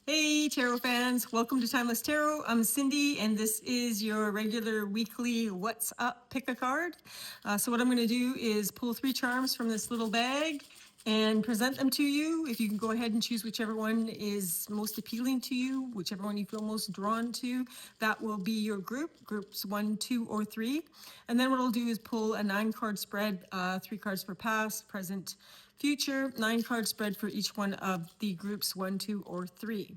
Hey Tarot fans, welcome to Timeless Tarot. I'm Cindy and this is your regular weekly What's Up Pick a Card. So what I'm going to do is pull 3 charms from this little bag and present them to you. If you can go ahead and choose whichever one is most appealing to you, whichever one you feel most drawn to, that will be your groups 1, 2, or 3. And then what I'll do is pull a 9-card spread, 3 cards for past, present, future, 9-card spread for each one of the groups 1, 2, or 3.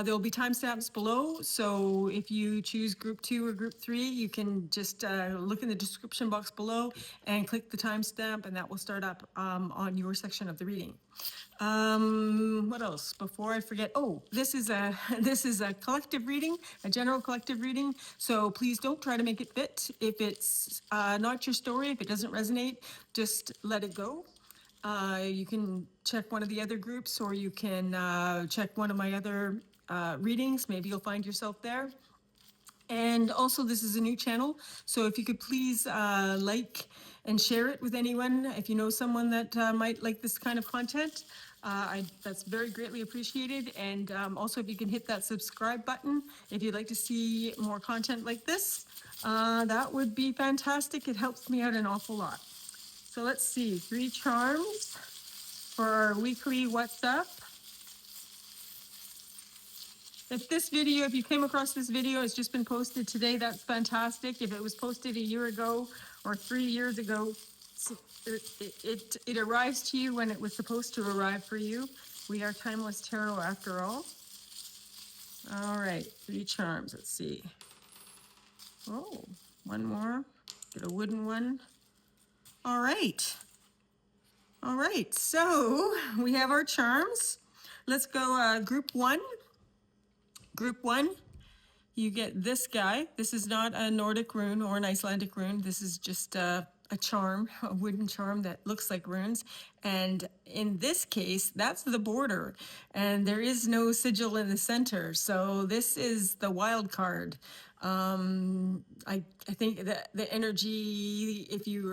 There will be timestamps below, so if you choose group 2 or group 3, you can just look in the description box below and click the timestamp, and that will start up on your section of the reading. What else? Before I forget, this is a this is a collective reading, a general collective reading. So please don't try to make it fit. If it's not your story, if it doesn't resonate, just let it go. You can check one of the other groups, or you can check one of my other readings. Maybe you'll find yourself there. And also, this is a new channel, so if you could please like and share it with anyone. If you know someone that might like this kind of content, that's very greatly appreciated. And also, if you can hit that subscribe button if you'd like to see more content like this, that would be fantastic. It helps me out an awful lot. So let's see, 3 charms for our weekly What's Up. If you came across this video, it's just been posted today, that's fantastic. If it was posted a year ago or 3 years ago, it arrives to you when it was supposed to arrive for you. We are Timeless Tarot after all. All right, 3 charms, let's see. Oh, one more, get a wooden one. All right. All right, so we have our charms. Let's go group 1. Group 1, you get this guy. This is not a Nordic rune or an Icelandic rune. This is just a charm, a wooden charm that looks like runes. And in this case, that's the border. And there is no sigil in the center. So this is the wild card. I think that the energy, if you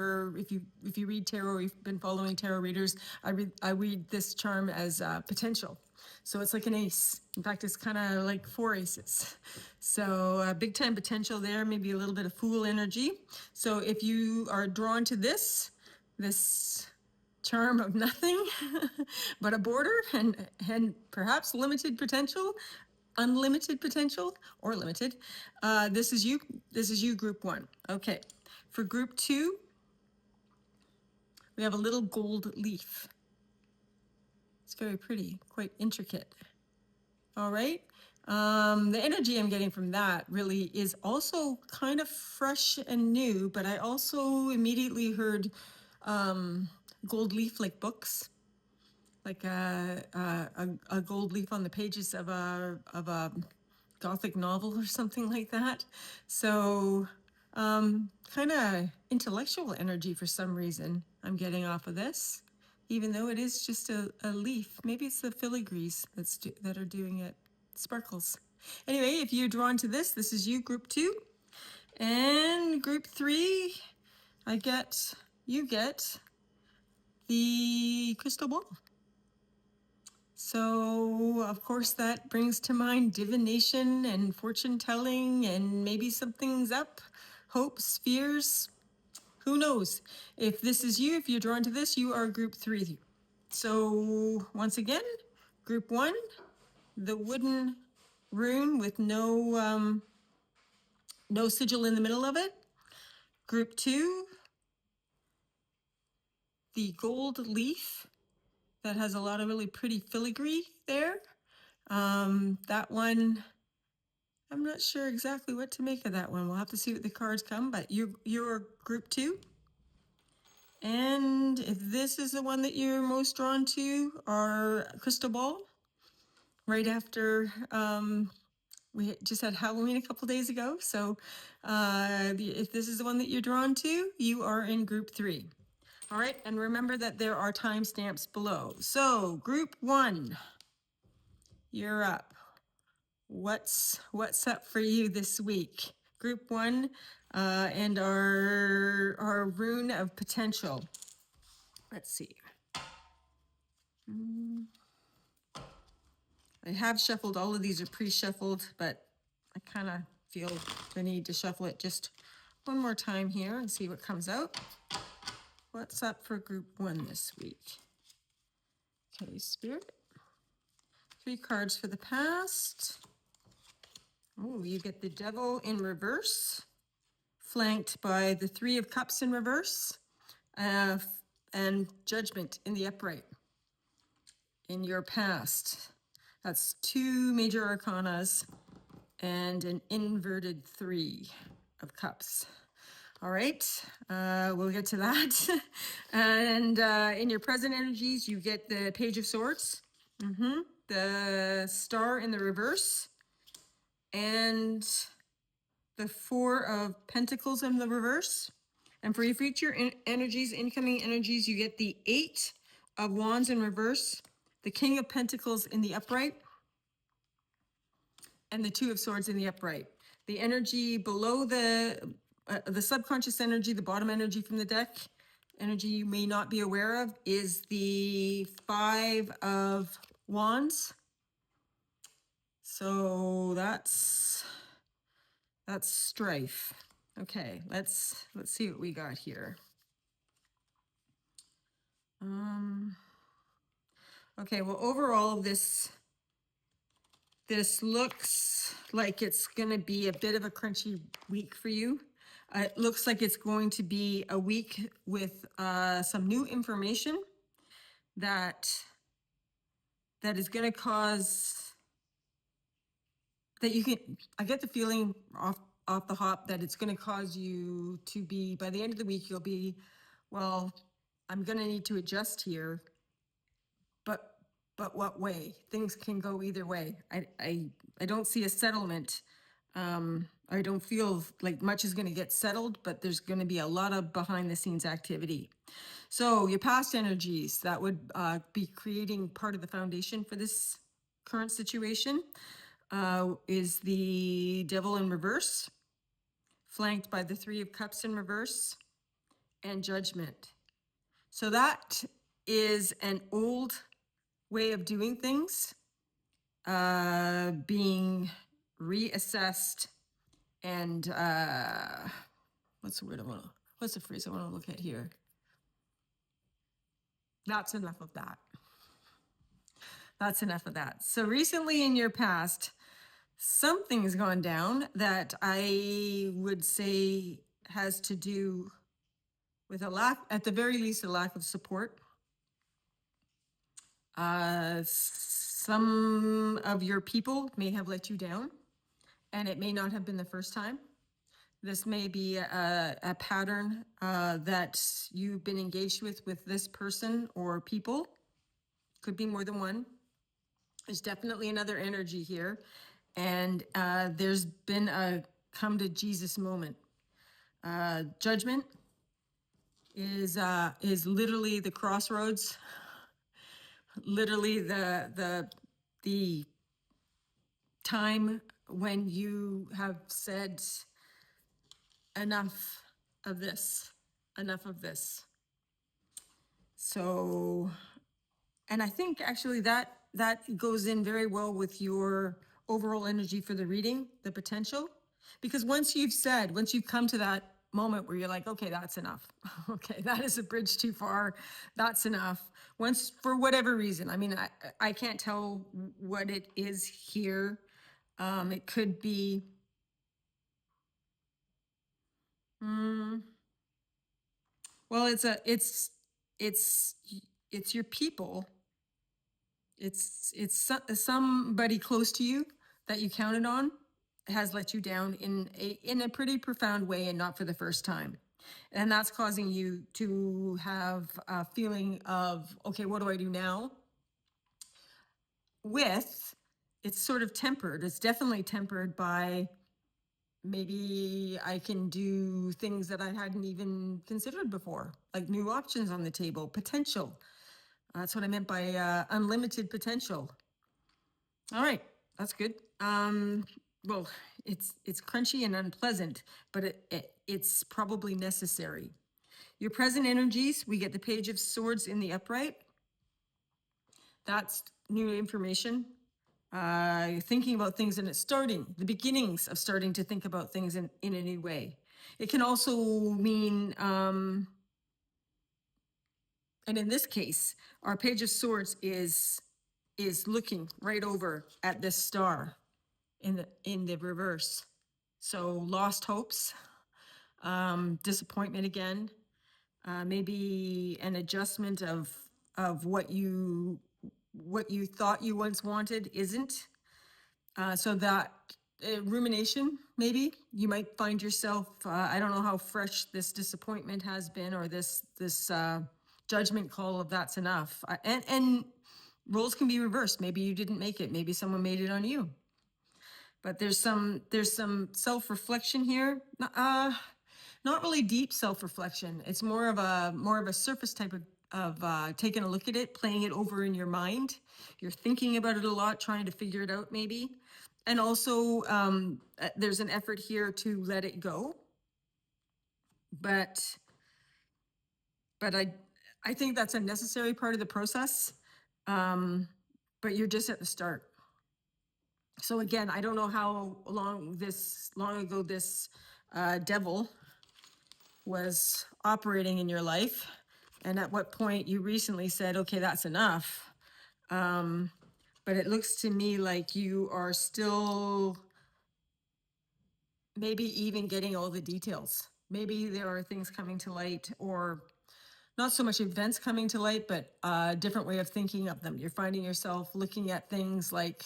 read tarot, you've been following tarot readers, I read this charm as potential. So it's like an ace. In fact, it's kind of like 4 aces. So big time potential there, maybe a little bit of fool energy. So if you are drawn to this charm of nothing but a border and perhaps limited potential, unlimited potential, or limited, this is you, group 1. Okay, for group 2, we have a little gold leaf. It's very pretty, quite intricate. All right. The energy I'm getting from that really is also kind of fresh and new, but I also immediately heard gold leaf like books, like a gold leaf on the pages of a Gothic novel or something like that. So kind of intellectual energy for some reason I'm getting off of this, even though it is just a leaf. Maybe it's the filigrees that are doing it. Sparkles. Anyway, if you're drawn to this is you, group 2. And group 3, you get the crystal ball. So, of course, that brings to mind divination and fortune telling, and maybe something's up, hopes, fears. Who knows? If this is you, if you're drawn to this, you are group 3. So, once again, group 1, the wooden rune with no sigil in the middle of it. Group 2, the gold leaf that has a lot of really pretty filigree there. That one, I'm not sure exactly what to make of that one. We'll have to see what the cards come, but you're group 2. And if this is the one that you're most drawn to, our crystal ball, right after we just had Halloween a couple days ago. So if this is the one that you're drawn to, you are in group 3. All right, and remember that there are timestamps below. So group 1, you're up. What's up for you this week? Group 1 and our rune of potential. Let's see. I have shuffled, all of these are pre-shuffled, but I kind of feel the need to shuffle it just one more time here and see what comes out. What's up for group 1 this week? Okay, Spirit. 3 cards for the past. Oh, you get the Devil in reverse, flanked by the 3 of Cups in reverse, and Judgment in the upright in your past. That's 2 major arcanas and an inverted 3 of Cups. All right, we'll get to that. And in your present energies, you get the Page of Swords, the Star in the reverse, and the 4 of Pentacles in the reverse. And for your future energies, incoming energies, you get the 8 of Wands in reverse, the King of Pentacles in the upright, and the 2 of Swords in the upright. The energy below the subconscious energy, the bottom energy from the deck, energy you may not be aware of, is the 5 of Wands. So that's strife. Okay, let's see what we got here. Okay, well, overall, this looks like it's going to be a bit of a crunchy week for you. It looks like it's going to be a week with some new information that is going to cause that you can. I get the feeling off the hop that it's going to cause you to be, by the end of the week, you'll be, well, I'm going to need to adjust here, but what way? Things can go either way. I don't see a settlement. I don't feel like much is going to get settled, but there's going to be a lot of behind the scenes activity. So your past energies, that would be creating part of the foundation for this current situation, is the Devil in reverse, flanked by the 3 of Cups in reverse, and Judgment. So that is an old way of doing things, being reassessed, and what's the phrase I want to look at here? That's enough of that. That's enough of that. So recently in your past, something's gone down that I would say has to do with a lack, at the very least, a lack of support. Some of your people may have let you down, and it may not have been the first time. This may be a pattern that you've been engaged with this person or people. Could be more than one. There's definitely another energy here. And there's been a come to Jesus moment. Judgment is literally the crossroads, literally the time when you have said, enough of this, enough of this. So, and I think actually that goes in very well with your overall energy for the reading, the potential, because once you've come to that moment where you're like, okay, that's enough. Okay, that is a bridge too far. That's enough. Once, for whatever reason, I mean, I can't tell what it is here. It could be, well, it's your people. It's somebody close to you that you counted on has let you down in a pretty profound way, and not for the first time. And that's causing you to have a feeling of, okay, what do I do now? It's sort of tempered. It's definitely tempered by, maybe I can do things that I hadn't even considered before, like new options on the table, potential. That's what I meant by unlimited potential. All right, that's good. Well, it's crunchy and unpleasant, but it's probably necessary. Your present energies, we get the Page of Swords in the upright. That's new information. thinking about things and it's starting, the beginnings of starting to think about things in a new way. It can also mean, and in this case, our Page of Swords is looking right over at this star in the reverse. So lost hopes, disappointment again, maybe an adjustment of what you thought you once wanted isn't. So that rumination, maybe you might find yourself. I don't know how fresh this disappointment has been, or this judgment call of that's enough. And roles can be reversed. Maybe you didn't make it. Maybe someone made it on you. But there's some self-reflection here. Not really deep self-reflection. It's more of a surface type of taking a look at it, playing it over in your mind. You're thinking about it a lot, trying to figure it out maybe. And also there's an effort here to let it go. But I think that's a necessary part of the process. But you're just at the start. So again, I don't know how long ago this devil was operating in your life, and at what point you recently said, okay, that's enough. But it looks to me like you are still maybe even getting all the details. Maybe there are things coming to light, or not so much events coming to light, but a different way of thinking of them. You're finding yourself looking at things like,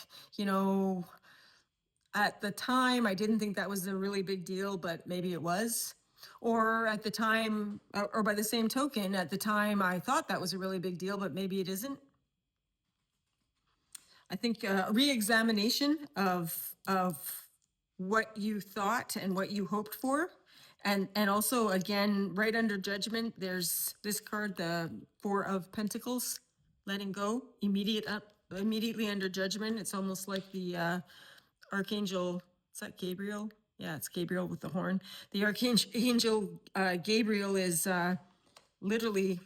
at the time, I didn't think that was a really big deal, but maybe it was. Or at the time, or by the same token, at the time I thought that was a really big deal, but maybe it isn't. I think a re-examination of what you thought and what you hoped for. And also, again, right under judgment, there's this card, the Four of Pentacles, letting go, immediately under judgment. It's almost like the Archangel, is that Gabriel? Yeah, it's Gabriel with the horn. The Archangel Gabriel is literally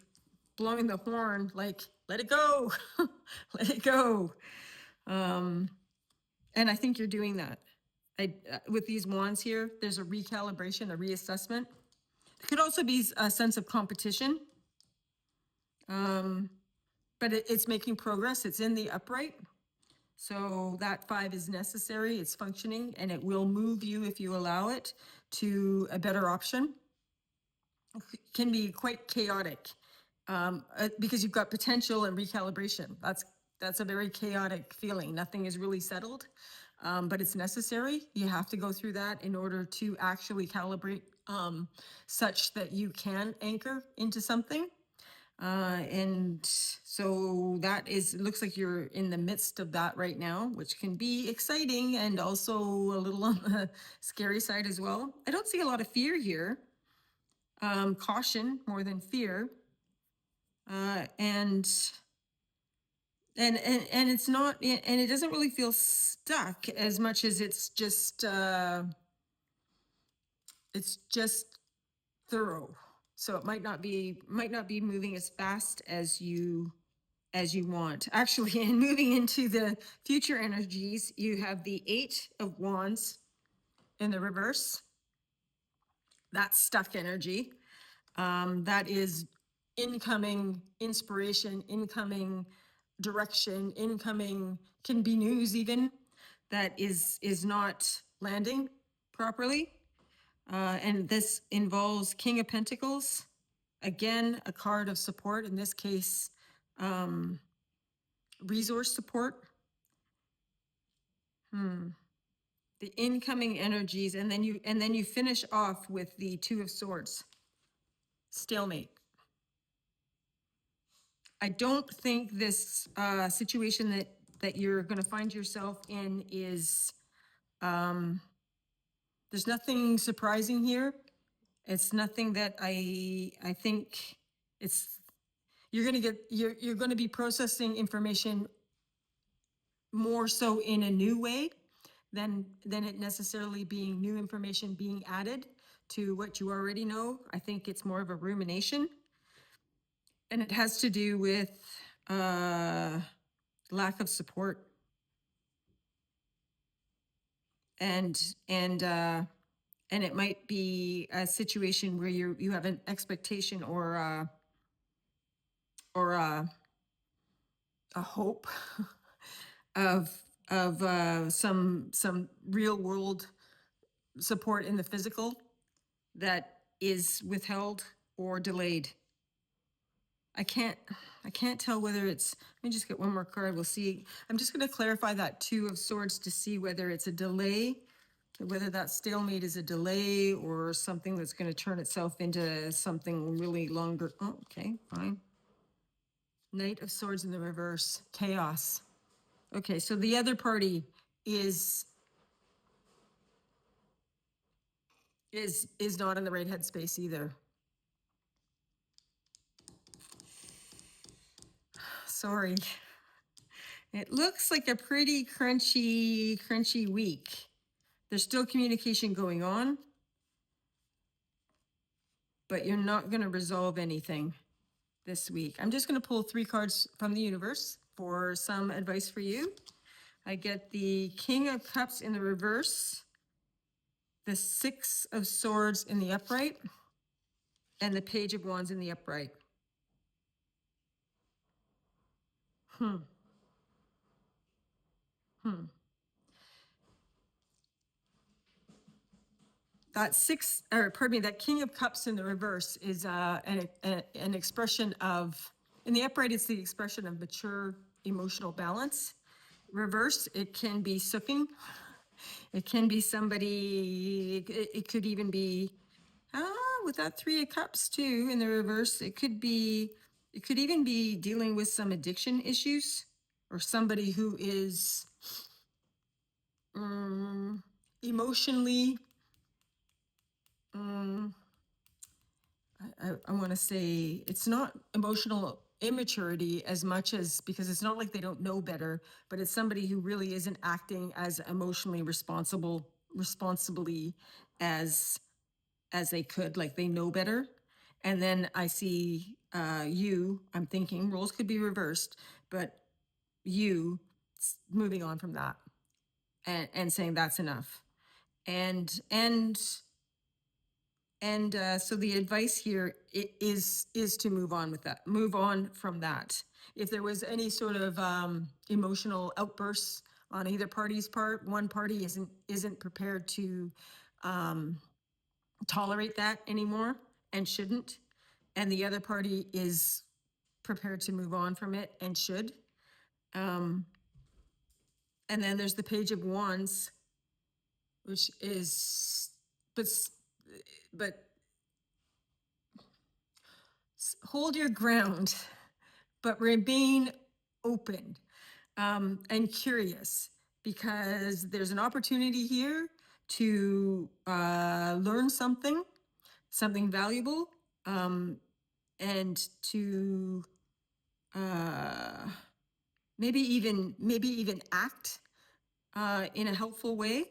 blowing the horn, like, let it go, let it go. And I think you're doing that. With these wands here, there's a recalibration, a reassessment. It could also be a sense of competition, but it's making progress. It's in the upright. So that 5 is necessary, it's functioning, and it will move you, if you allow it, to a better option. It can be quite chaotic because you've got potential and recalibration. That's a very chaotic feeling. Nothing is really settled, but it's necessary. You have to go through that in order to actually calibrate such that you can anchor into something. And so that is, it looks like you're in the midst of that right now, which can be exciting and also a little on the scary side as well. I don't see a lot of fear here. Caution more than fear. And it's not, and it doesn't really feel stuck as much as it's just thorough. So it might not be moving as fast as you want. Actually, and moving into the future energies, you have the 8 of Wands in the reverse. That's stuck energy. That is incoming inspiration, incoming direction, incoming, can be news even, that is not landing properly. And this involves King of Pentacles. Again, a card of support, in this case, resource support. The incoming energies, and then you finish off with the 2 of Swords. Stalemate. I don't think this situation that you're going to find yourself in is, there's nothing surprising here. It's nothing that I think it's, you're going to be processing information more so in a new way than it necessarily being new information being added to what you already know. I think it's more of a rumination, and it has to do with lack of support. and it might be a situation where you have an expectation or a hope of some real world support in the physical that is withheld or delayed. I can't tell whether it's, let me just get one more card, we'll see. I'm just going to clarify that Two of Swords to see whether it's a delay, whether that stalemate is a delay or something that's going to turn itself into something really longer. Oh, okay, fine. Knight of Swords in the reverse, chaos. Okay, so the other party is not in the right headspace either. Sorry. It looks like a pretty crunchy week. There's still communication going on, but you're not going to resolve anything this week. I'm just going to pull 3 cards from the universe for some advice for you. I get the King of Cups in the reverse, the 6 of Swords in the upright, and the Page of Wands in the upright. That King of Cups in the reverse is an expression of, in the upright, it's the expression of mature emotional balance. Reverse, it can be sooking. It can be somebody, it could even be, with that 3 of Cups too in the reverse, it could even be dealing with some addiction issues, or somebody who is emotionally, I want to say it's not emotional immaturity as much as, because it's not like they don't know better, but it's somebody who really isn't acting as emotionally responsibly as they could, like they know better. And then I see I'm thinking roles could be reversed, but you moving on from that and saying that's enough. So the advice here is to move on with that, move on from that. If there was any sort of emotional outbursts on either party's part, one party isn't prepared to tolerate that anymore and shouldn't, and the other party is prepared to move on from it and should. And then there's the Page of Wands, which is, but hold your ground, but remain open and curious, because there's an opportunity here to learn something valuable, and to maybe even act in a helpful way.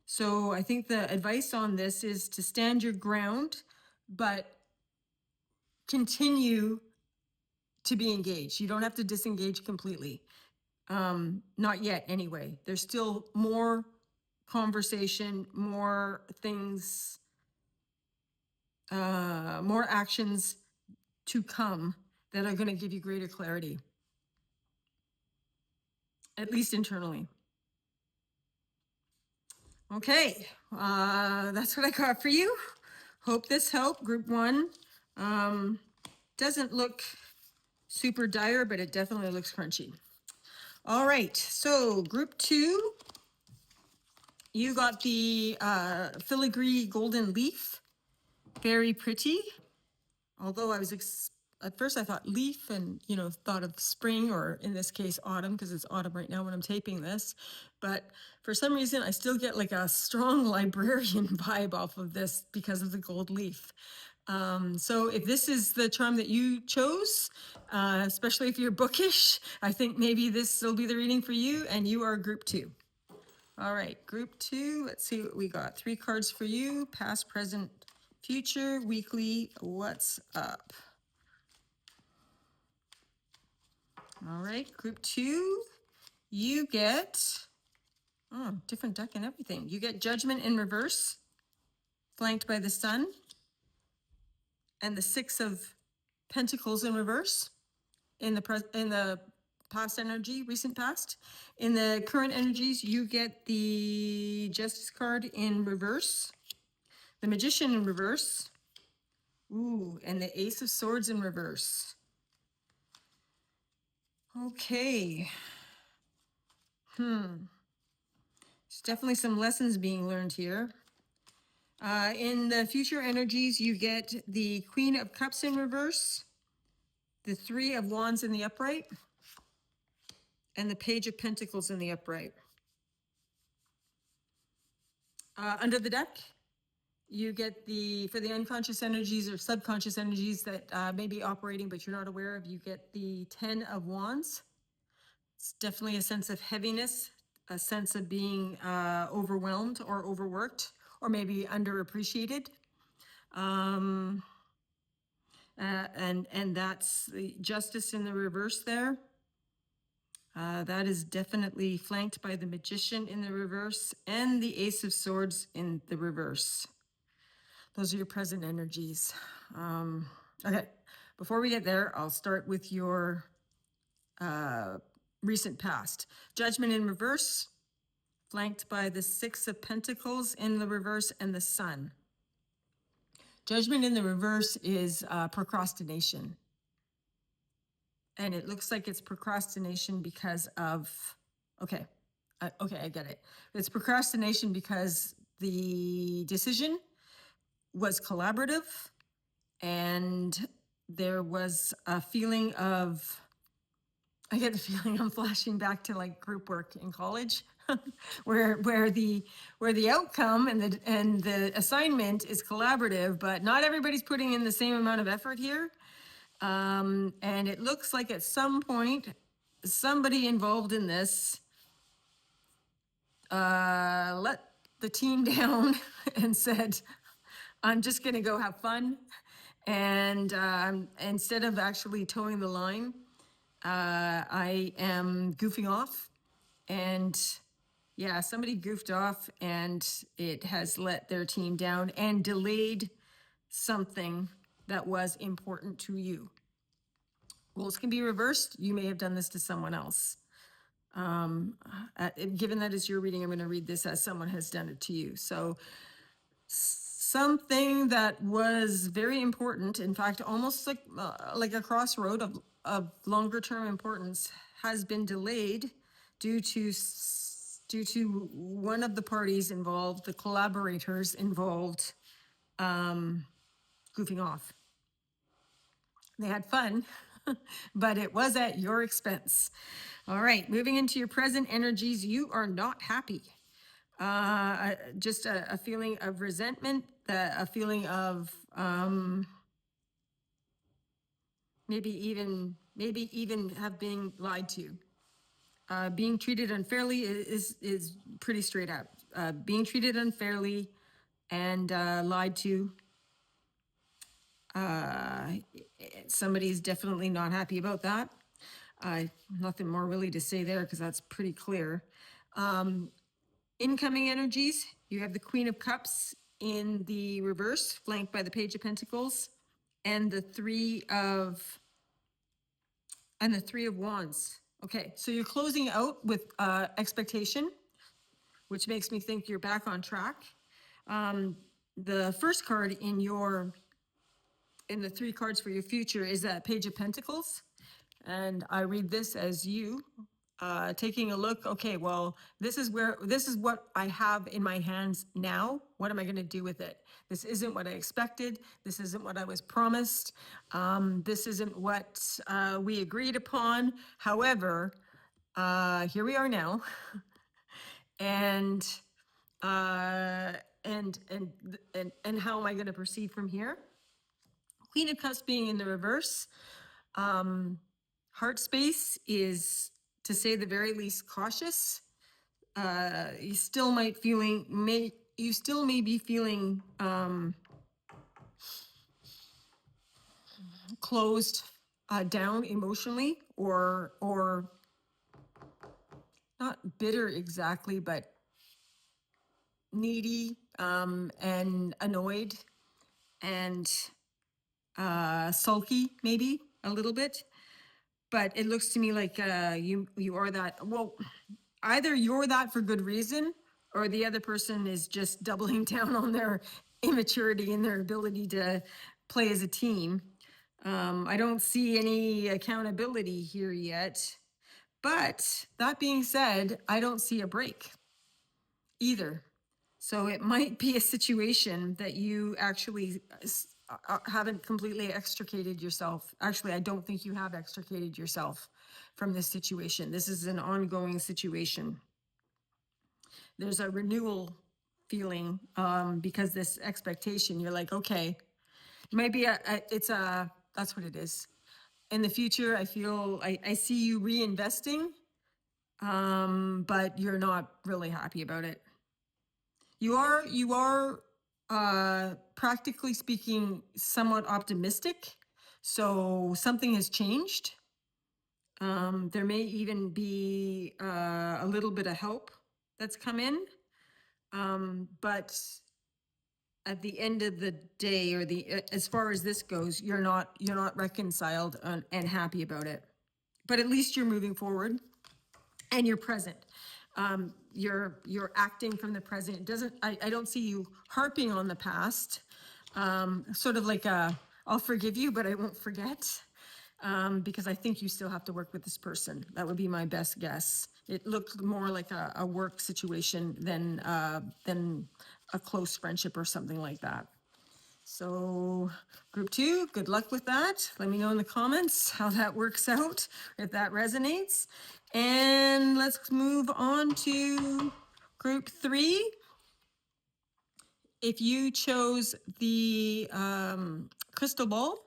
So I think the advice on this is to stand your ground, but continue to be engaged. You don't have to disengage completely. Not yet, anyway. There's still more conversation, more things, more actions to come that are going to give you greater clarity, at least internally. Okay, that's what I got for you. Hope this helped. Group 1 doesn't look super dire, but it definitely looks crunchy. All right, so group 2, you got the filigree golden leaf. Very pretty. Although I was at first I thought leaf and, thought of spring, or in this case autumn, because it's autumn right now when I'm taping this. But for some reason I still get like a strong librarian vibe off of this because of the gold leaf. So if this is the charm that you chose, especially if you're bookish, I think maybe this will be the reading for you, and you are group 2. All right, group 2, let's see what we got. 3 cards for you, past, present, future, weekly, what's up? All right, group 2, you get, Oh, different deck and everything. You get Judgment in reverse, flanked by the Sun, and the Six of Pentacles in reverse in the past energy, recent past. In the current energies, you get the Justice card in reverse, the Magician in reverse, ooh, and the Ace of Swords in reverse. Okay. There's definitely some lessons being learned here. In the future energies, you get the Queen of Cups in reverse, the Three of Wands in the upright, and the Page of Pentacles in the upright. Under the deck, you get for the unconscious energies or subconscious energies that may be operating but you're not aware of, you get the 10 of Wands. It's definitely a sense of heaviness, a sense of being overwhelmed or overworked, or maybe underappreciated. And that's the Justice in the reverse there. That is definitely flanked by the Magician in the reverse and the Ace of Swords in the reverse. Those are your present energies. Okay, before we get there, I'll start with your recent past. Judgment in reverse, flanked by the Six of Pentacles in the reverse and the Sun. Judgment in the reverse is procrastination. And it looks like it's procrastination because of, okay, I get it. It's procrastination because the decision was collaborative and there was a feeling of, I get the feeling I'm flashing back to like group work in college, where the outcome and the assignment is collaborative, but not everybody's putting in the same amount of effort here. And it looks like at some point, somebody involved in this let the team down and said, I'm just going to go have fun. And instead of actually towing the line, I am goofing off. And yeah, somebody goofed off and it has let their team down and delayed something that was important to you. Roles can be reversed. You may have done this to someone else. Given that it's your reading, I'm going to read this as someone has done it to you. So something that was very important, in fact, almost like a crossroad of longer term importance, has been delayed due to one of the parties involved, the collaborators involved, goofing off. They had fun, but it was at your expense. All right, moving into your present energies, you are not happy. Just a feeling of resentment, a feeling of maybe even have been lied to. Being treated unfairly is pretty straight up. Being treated unfairly and lied to. Somebody's definitely not happy about that. Nothing more really to say there because that's pretty clear. Incoming energies, you have the Queen of Cups in the reverse, flanked by the Page of Pentacles, and the Three of Wands. Okay, so you're closing out with expectation, which makes me think you're back on track. The first card in the three cards for your future is that Page of Pentacles. And I read this as you taking a look, okay, well, this is what I have in my hands now. What am I going to do with it? This isn't what I expected. This isn't what I was promised. This isn't what we agreed upon. However, here we are now. And how am I going to proceed from here? Queen of Cups being in the reverse. Heart space is, to say the very least, cautious. You still may be feeling closed down emotionally, or not bitter exactly, but needy, and annoyed and sulky, maybe a little bit. But it looks to me like you are that. Well, either you're that for good reason, or the other person is just doubling down on their immaturity and their ability to play as a team. I don't see any accountability here yet. But that being said, I don't see a break either. So it might be a situation that you actually haven't completely extricated yourself. Actually, I don't think you have extricated yourself from this situation. This is an ongoing situation. There's a renewal feeling because this expectation, you're like, okay, maybe that's what it is. In the future, I feel, I see you reinvesting, but you're not really happy about it. You are, practically speaking, somewhat optimistic. So something has changed. There may even be a little bit of help that's come in. But at the end of the day, or as far as this goes, you're not reconciled and happy about it. But at least you're moving forward and you're present. You're acting from the present. I don't see you harping on the past. Sort of like I'll forgive you, but I won't forget. Because I think you still have to work with this person. That would be my best guess. It looked more like a work situation than a close friendship or something like that. So group 2, good luck with that. Let me know in the comments how that works out, if that resonates. And let's move on to group 3. If you chose the crystal ball,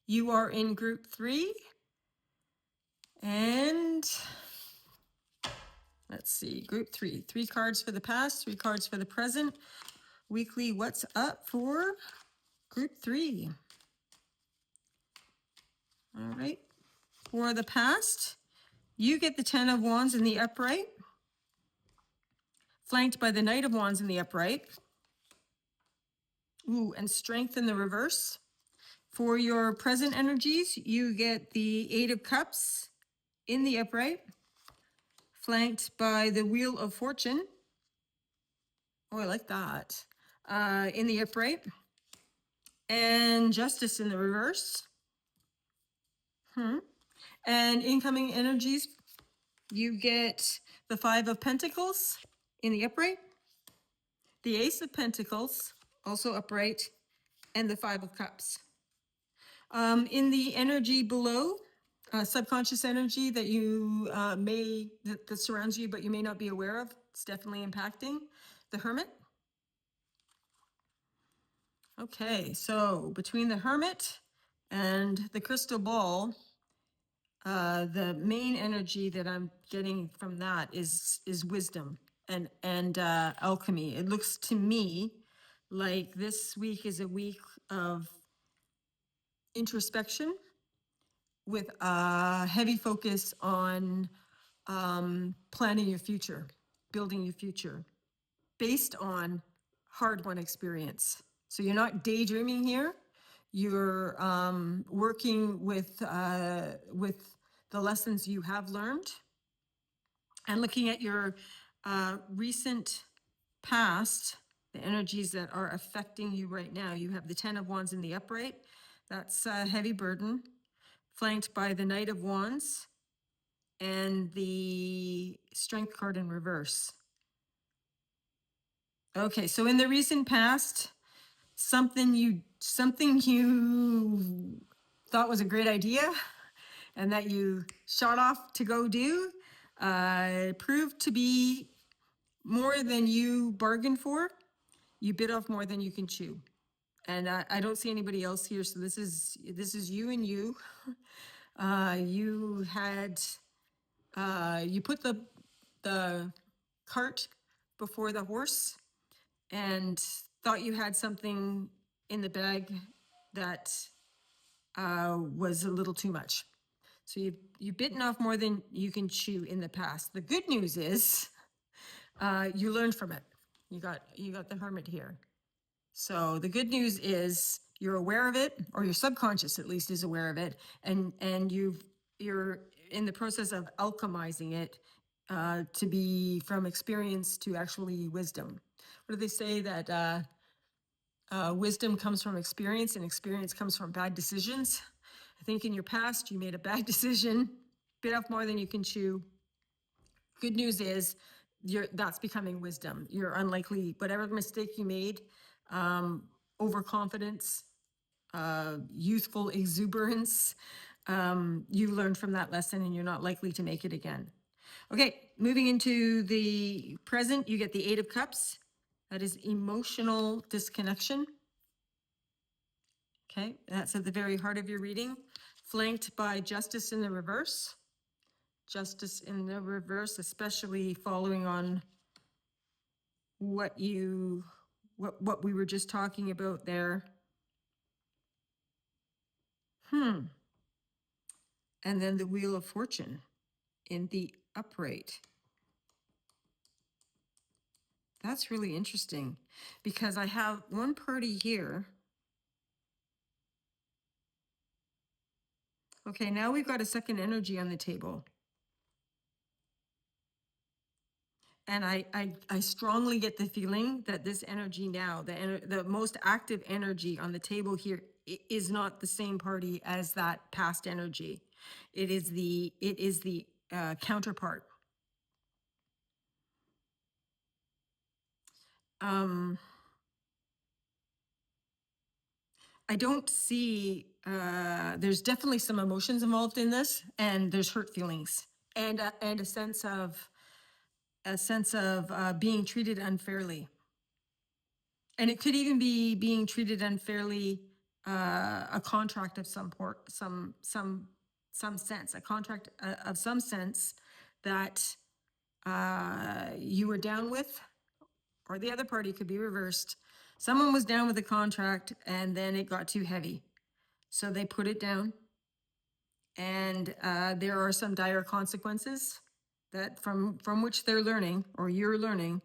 you are in group 3. And let's see, group 3. 3 cards for the past, 3 cards for the present. Weekly what's up for group 3. All right. For the past, you get the 10 of Wands in the upright, flanked by the Knight of Wands in the upright. Ooh, and Strength in the reverse. For your present energies, you get the 8 of Cups in the upright, flanked by the Wheel of Fortune. Oh, I like that. In the upright. And Justice in the reverse. And incoming energies, you get the 5 of Pentacles in the upright, the Ace of Pentacles, also upright, and the 5 of Cups. In the energy below, subconscious energy that you that surrounds you, but you may not be aware of, it's definitely impacting the Hermit. Okay, so between the Hermit and the crystal ball, the main energy that I'm getting from that is wisdom and alchemy. It looks to me like this week is a week of introspection with a heavy focus on planning your future, building your future, based on hard-won experience. So you're not daydreaming here. You're working with the lessons you have learned, and looking at your recent past, the energies that are affecting you right now. You have the 10 of Wands in the upright. That's a heavy burden, flanked by the Knight of Wands and the Strength card in reverse. Okay, so in the recent past, something you thought was a great idea and that you shot off to go do proved to be more than you bargained for. You bit off more than you can chew. And I don't see anybody else here, so this is you and you. You had you put the cart before the horse and thought you had something in the bag that was a little too much. So you've bitten off more than you can chew in the past. The good news is you learned from it. You got the Hermit here. So the good news is you're aware of it, or your subconscious at least is aware of it, and you're in the process of alchemizing it to be from experience to actually wisdom. What do they say that wisdom comes from experience, and experience comes from bad decisions? I think in your past you made a bad decision, bit off more than you can chew. Good news is that's becoming wisdom. You're unlikely, whatever mistake you made, overconfidence, youthful exuberance, you learned from that lesson and you're not likely to make it again. Okay, moving into the present, you get the Eight of Cups. That is emotional disconnection. Okay, that's at the very heart of your reading, flanked by Justice in the reverse. Justice in the reverse, especially following on what we were just talking about there. And then the Wheel of Fortune in the upright. That's really interesting because I have one party here. Okay, now we've got a second energy on the table. And I strongly get the feeling that this energy now, the most active energy on the table here is not the same party as that past energy. It is the counterpart. I don't see, there's definitely some emotions involved in this, and there's hurt feelings and a sense of being treated unfairly. And it could even be being treated unfairly, a contract of some sense, a contract of some sense that you were down with, or the other party could be reversed. Someone was down with the contract and then it got too heavy. So they put it down, and there are some dire consequences that from which they're learning, or you're learning,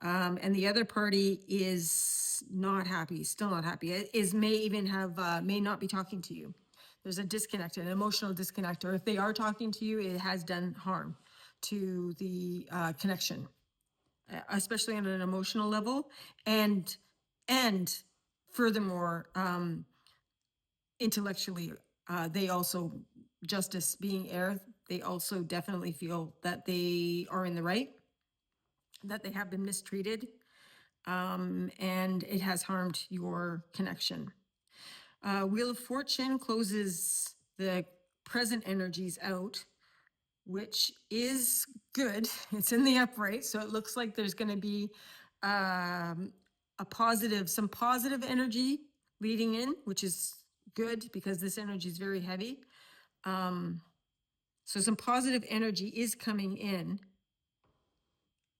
and the other party is not happy, still not happy. May not be talking to you. There's a disconnect, an emotional disconnect, or if they are talking to you, it has done harm to the connection, especially on an emotional level, and furthermore, intellectually, they also, justice being air, they also definitely feel that they are in the right, that they have been mistreated, and it has harmed your connection. Wheel of Fortune closes the present energies out, which is good. It's in the upright, so it looks like there's going to be some positive energy leading in, which is good because this energy is very heavy. So some positive energy is coming in,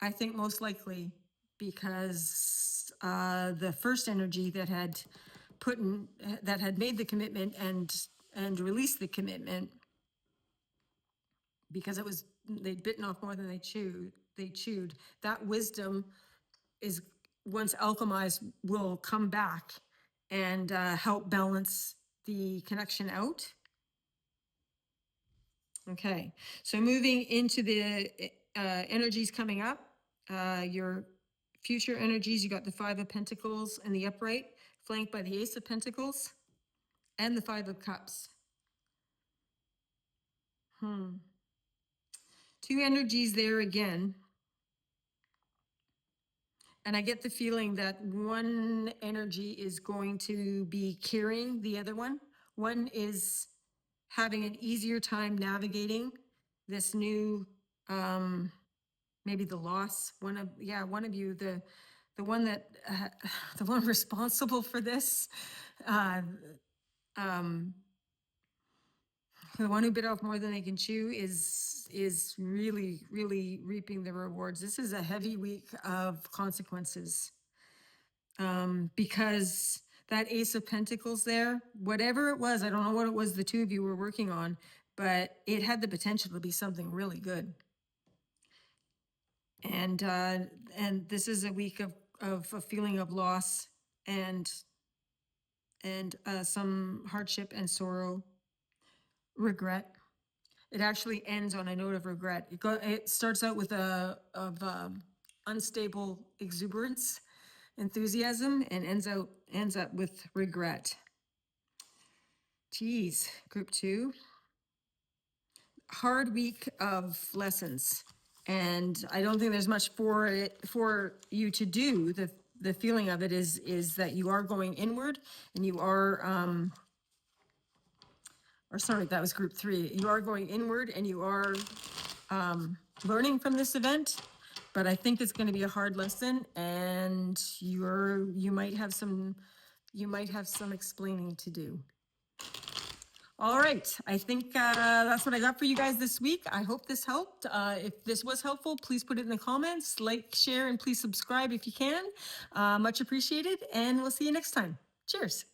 I think most likely because the first energy that had made the commitment and released the commitment, because they'd bitten off more than they chewed, that wisdom is, once alchemized, will come back and help balance the connection out. Okay, so moving into the energies coming up, your future energies, you got the Five of Pentacles in the upright, flanked by the Ace of Pentacles and the Five of Cups. Two energies there again. And I get the feeling that one energy is going to be carrying the other one. One is having an easier time navigating this new, maybe the loss. One of you, the one that, the one responsible for this, the one who bit off more than they can chew is really, really reaping the rewards. This is a heavy week of consequences, because that Ace of Pentacles there, whatever it was, I don't know what it was the two of you were working on, but it had the potential to be something really good. And this is a week of a feeling of loss and some hardship and sorrow, regret. It actually ends on a note of regret. It starts out with unstable exuberance, enthusiasm, and ends up with regret. Geez, group 2. Hard week of lessons, and I don't think there's much for you to do. The feeling of it is that you are going inward, and you are or sorry, that was group 3. You are going inward, and you are learning from this event, but I think it's going to be a hard lesson, and you might have some explaining to do. All right, I think that's what I got for you guys this week. I hope this helped. If this was helpful, please put it in the comments, like, share, and please subscribe if you can. Much appreciated, and we'll see you next time. Cheers.